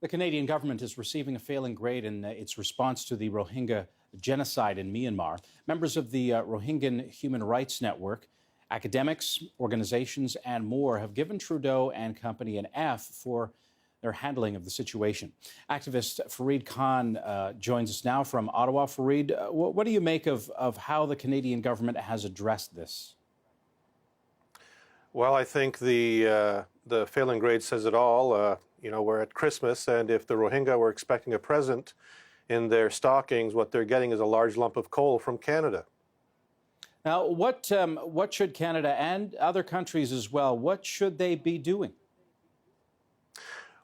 The Canadian government is receiving a failing grade in its response to the Rohingya genocide in Myanmar. Members of the Rohingya Human Rights Network, academics, organizations, and more have given Trudeau and company an F for their handling of the situation. Activist Fareed Khan joins us now from Ottawa. Fareed, what do you make of how the Canadian government has addressed this? Well, I think the failing grade says it all. We're at Christmas, and if the Rohingya were expecting a present in their stockings, what they're getting is a large lump of coal from Canada. Now, what should Canada and other countries as well, what should they be doing?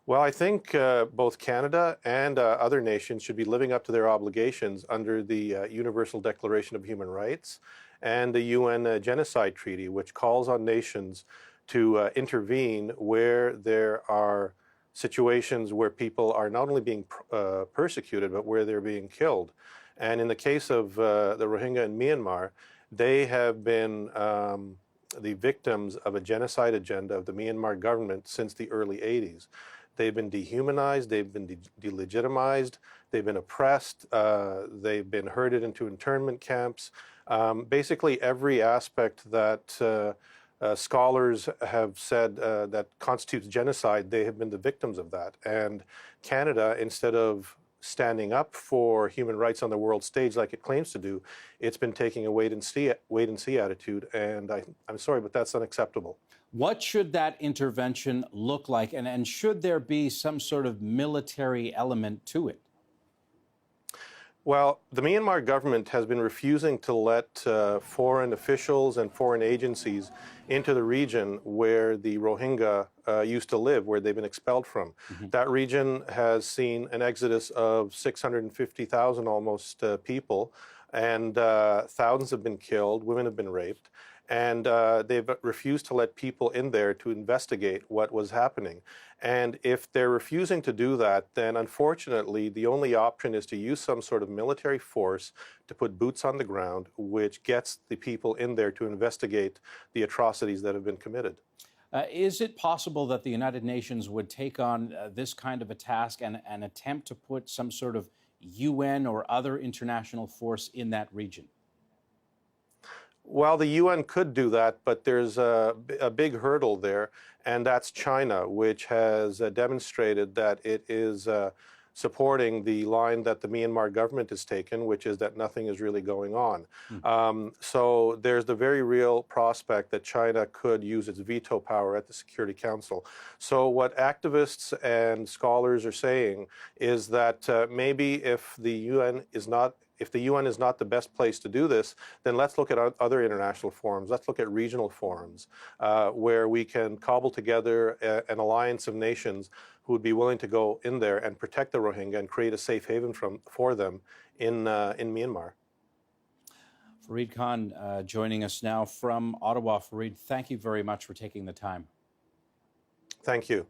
Well, I think both Canada and other nations should be living up to their obligations under the Universal Declaration of Human Rights and the UN Genocide Treaty, which calls on nations to intervene where there are situations where people are not only being persecuted, but where they're being killed. And in the case of the Rohingya in Myanmar, they have been the victims of a genocide agenda of the Myanmar government since the early 80s. They've been dehumanized, they've been delegitimized, they've been oppressed, they've been herded into internment camps. Basically, every aspect that scholars have said that constitutes genocide, they have been the victims of that. And Canada, instead of standing up for human rights on the world stage like it claims to do, it's been taking a wait and see attitude. And I'm sorry, but that's unacceptable. What should that intervention look like? And should there be some sort of military element to it? Well, the Myanmar government has been refusing to let foreign officials and foreign agencies into the region where the Rohingya used to live, where they've been expelled from. Mm-hmm. That region has seen an exodus of 650,000 almost people, and thousands have been killed, women have been raped. And they've refused to let people in there to investigate what was happening. And if they're refusing to do that, then unfortunately, the only option is to use some sort of military force to put boots on the ground, which gets the people in there to investigate the atrocities that have been committed. Is it possible that the United Nations would take on this kind of a task and attempt to put some sort of UN or other international force in that region? Well, the UN could do that, but there's a big hurdle there, and that's China, which has demonstrated that it is supporting the line that the Myanmar government has taken, which is that nothing is really going on. So there's the very real prospect that China could use its veto power at the Security Council. So what activists and scholars are saying is that maybe if the UN is not the best place to do this, then let's look at other international forums. Let's look at regional forums where we can cobble together an alliance of nations who would be willing to go in there and protect the Rohingya and create a safe haven for them in Myanmar. Fareed Khan joining us now from Ottawa. Fareed, thank you very much for taking the time. Thank you.